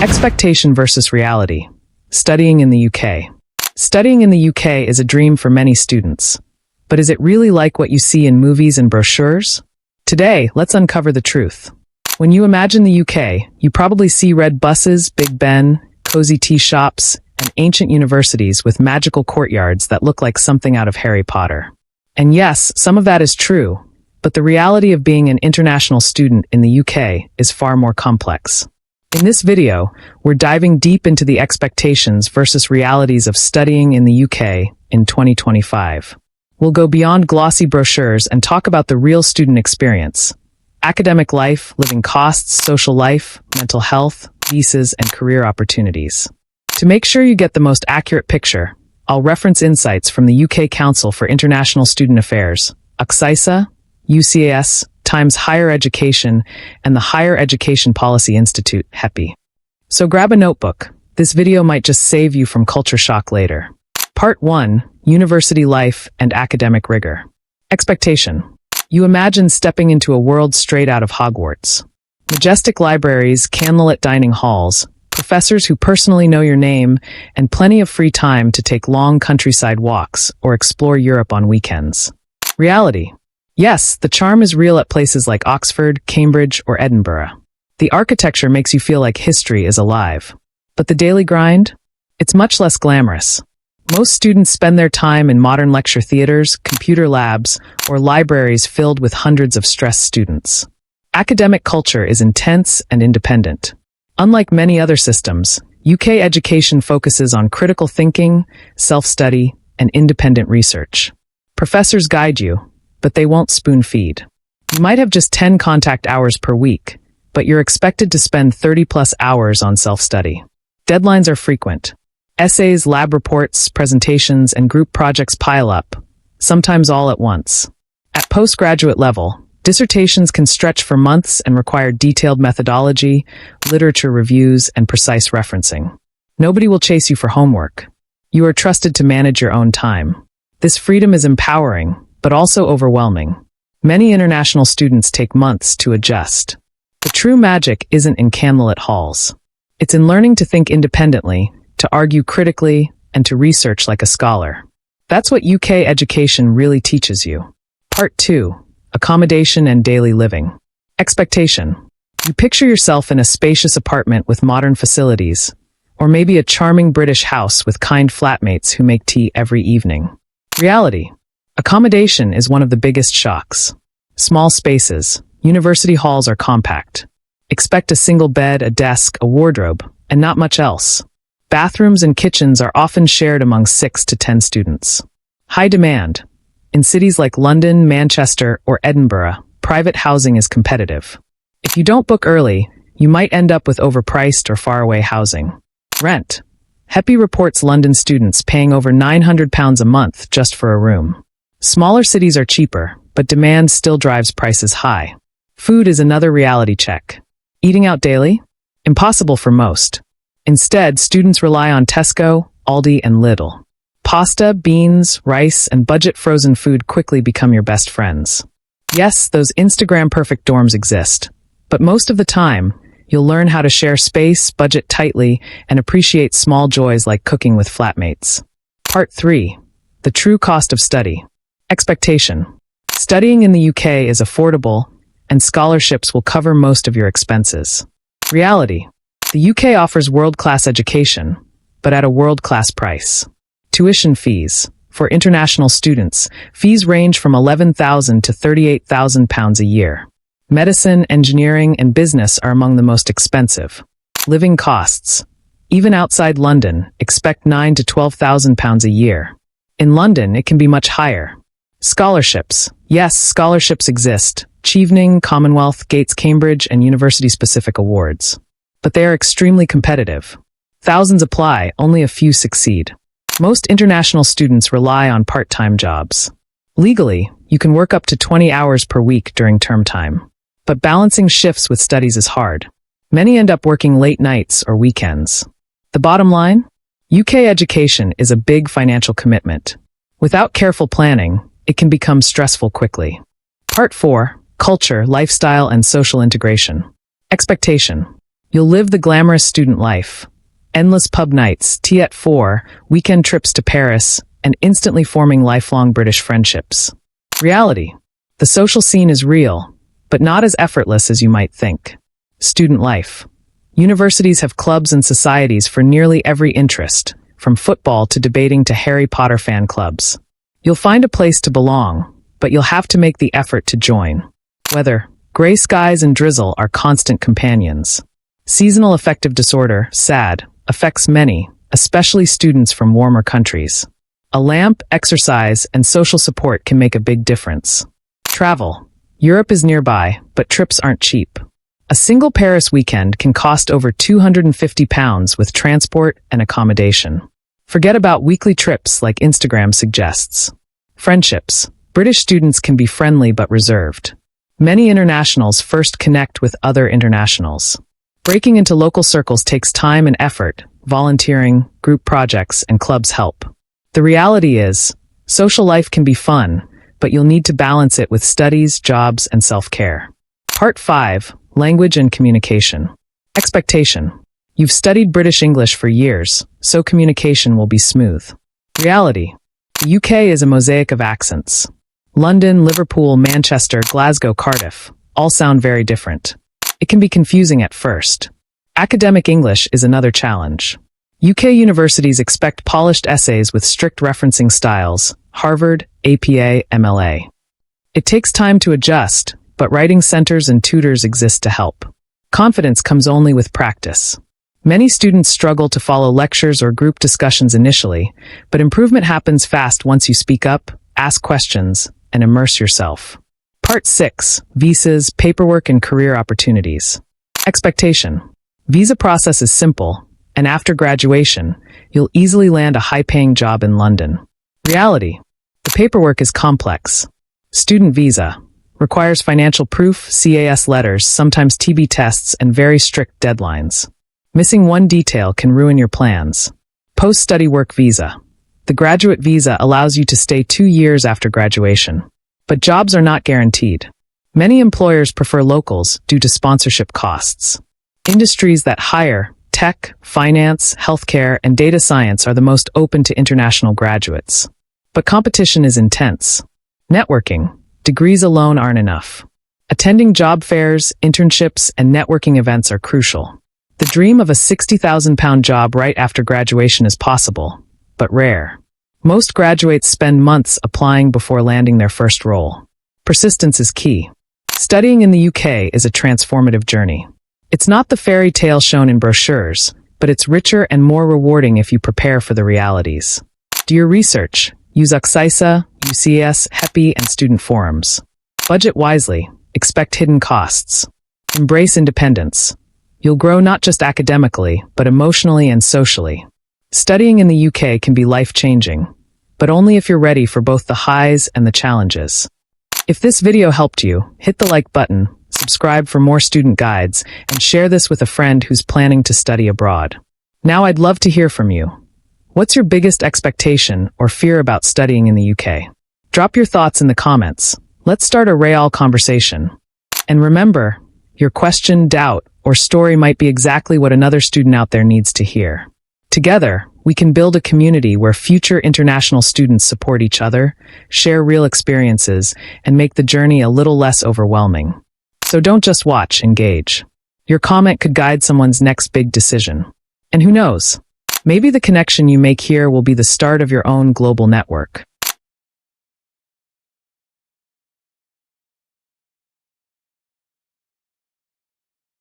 Expectation versus reality. Studying in the UK. Studying in the UK is a dream for many students. But is it really like what you see in movies and brochures? Today, let's uncover the truth. When you imagine the UK, you probably see red buses, Big Ben, cozy tea shops, and ancient universities with magical courtyards that look like something out of Harry Potter. And yes, some of that is true, but the reality of being an international student in the UK is far more complex. In this video, we're diving deep into the expectations versus realities of studying in the UK in 2025. We'll go beyond glossy brochures and talk about the real student experience: academic life, living costs, social life, mental health, visas, and career opportunities. To make sure you get the most accurate picture, I'll reference insights from the UK Council for International Student Affairs, UKSISA, UCAS, Times Higher Education, and the Higher Education Policy Institute, HEPI. So grab a notebook. This video might just save you from culture shock later. Part 1. University life and academic rigor. Expectation. You imagine stepping into a world straight out of Hogwarts. Majestic libraries, candlelit dining halls, professors who personally know your name, and plenty of free time to take long countryside walks or explore Europe on weekends. Reality. Yes, the charm is real at places like Oxford, Cambridge, or Edinburgh. The architecture makes you feel like history is alive. But the daily grind? It's much less glamorous. Most students spend their time in modern lecture theaters, computer labs, or libraries filled with hundreds of stressed students. Academic culture is intense and independent. Unlike many other systems, UK education focuses on critical thinking, self-study, and independent research. Professors guide you, but they won't spoon-feed. You might have just 10 contact hours per week, but you're expected to spend 30-plus hours on self-study. Deadlines are frequent. Essays, lab reports, presentations, and group projects pile up, sometimes all at once. At postgraduate level, dissertations can stretch for months and require detailed methodology, literature reviews, and precise referencing. Nobody will chase you for homework. You are trusted to manage your own time. This freedom is empowering, but also overwhelming. Many international students take months to adjust. The true magic isn't in candlelit halls. It's in learning to think independently, to argue critically, and to research like a scholar. That's what UK education really teaches you. Part 2. Accommodation and daily living. Expectation. You picture yourself in a spacious apartment with modern facilities, or maybe a charming British house with kind flatmates who make tea every evening. Reality. Accommodation is one of the biggest shocks. Small spaces, university halls are compact. Expect a single bed, a desk, a wardrobe, and not much else. Bathrooms and kitchens are often shared among 6 to 10 students. High demand. In cities like London, Manchester, or Edinburgh, private housing is competitive. If you don't book early, you might end up with overpriced or faraway housing. Rent. HEPI reports London students paying over £900 a month just for a room. Smaller cities are cheaper, but demand still drives prices high. Food is another reality check. Eating out daily? Impossible for most. Instead, students rely on Tesco, Aldi, and Lidl. Pasta, beans, rice, and budget frozen food quickly become your best friends. Yes, those Instagram-perfect dorms exist, but most of the time, you'll learn how to share space, budget tightly, and appreciate small joys like cooking with flatmates. Part 3. The true cost of study. Expectation. Studying in the UK is affordable, and scholarships will cover most of your expenses. Reality. The UK offers world-class education, but at a world-class price. Tuition fees. For international students, fees range from £11,000 to £38,000 a year. Medicine, engineering, and business are among the most expensive. Living costs. Even outside London, expect £9,000 to £12,000 a year. In London, it can be much higher. Scholarships. Yes, scholarships exist. Chevening, Commonwealth, Gates, Cambridge, and university-specific awards. But they are extremely competitive. Thousands apply, only a few succeed. Most international students rely on part-time jobs. Legally, you can work up to 20 hours per week during term time. But balancing shifts with studies is hard. Many end up working late nights or weekends. The bottom line? UK education is a big financial commitment. Without careful planning, it can become stressful quickly. Part 4. Culture, lifestyle, and social integration. Expectation. You'll live the glamorous student life. Endless pub nights, tea at 4, weekend trips to Paris, and instantly forming lifelong British friendships. Reality. The social scene is real, but not as effortless as you might think. Student life. Universities have clubs and societies for nearly every interest, from football to debating to Harry Potter fan clubs. You'll find a place to belong, but you'll have to make the effort to join. Weather. Gray skies and drizzle are constant companions. Seasonal affective disorder, SAD, affects many, especially students from warmer countries. A lamp, exercise, and social support can make a big difference. Travel. Europe is nearby, but trips aren't cheap. A single Paris weekend can cost over £250 with transport and accommodation. Forget about weekly trips like Instagram suggests. Friendships. British students can be friendly but reserved. Many internationals first connect with other internationals. Breaking into local circles takes time and effort. Volunteering, group projects, and clubs help. The reality is, social life can be fun, but you'll need to balance it with studies, jobs, and self-care. Part 5. Language and communication. Expectation. You've studied British English for years, so communication will be smooth. Reality. The UK is a mosaic of accents. London, Liverpool, Manchester, Glasgow, Cardiff all sound very different. It can be confusing at first. Academic English is another challenge. UK universities expect polished essays with strict referencing styles, Harvard, APA, MLA. It takes time to adjust, but writing centers and tutors exist to help. Confidence comes only with practice. Many students struggle to follow lectures or group discussions initially, but improvement happens fast once you speak up, ask questions, and immerse yourself. Part 6. Visas, paperwork, and career opportunities. Expectation. Visa process is simple, and after graduation, you'll easily land a high-paying job in London. Reality. The paperwork is complex. Student visa requires financial proof, CAS letters, sometimes TB tests, and very strict deadlines. Missing one detail can ruin your plans. Post-study work visa. The graduate visa allows you to stay 2 years after graduation. But jobs are not guaranteed. Many employers prefer locals due to sponsorship costs. Industries that hire, tech, finance, healthcare, and data science are the most open to international graduates. But competition is intense. Networking. Degrees alone aren't enough. Attending job fairs, internships, and networking events are crucial. The dream of a £60,000 job right after graduation is possible, but rare. Most graduates spend months applying before landing their first role. Persistence is key. Studying in the UK is a transformative journey. It's not the fairy tale shown in brochures, but it's richer and more rewarding if you prepare for the realities. Do your research. Use Uxisa, UCS, HEPI, and student forums. Budget wisely. Expect hidden costs. Embrace independence. You'll grow not just academically, but emotionally and socially. Studying in the UK can be life-changing, but only if you're ready for both the highs and the challenges. If this video helped you, hit the like button, subscribe for more student guides, and share this with a friend who's planning to study abroad. Now I'd love to hear from you. What's your biggest expectation or fear about studying in the UK? Drop your thoughts in the comments. Let's start a real conversation. And remember, your question, doubt, or story might be exactly what another student out there needs to hear. Together, we can build a community where future international students support each other, share real experiences, and make the journey a little less overwhelming. So don't just watch, engage. Your comment could guide someone's next big decision. And who knows? Maybe the connection you make here will be the start of your own global network.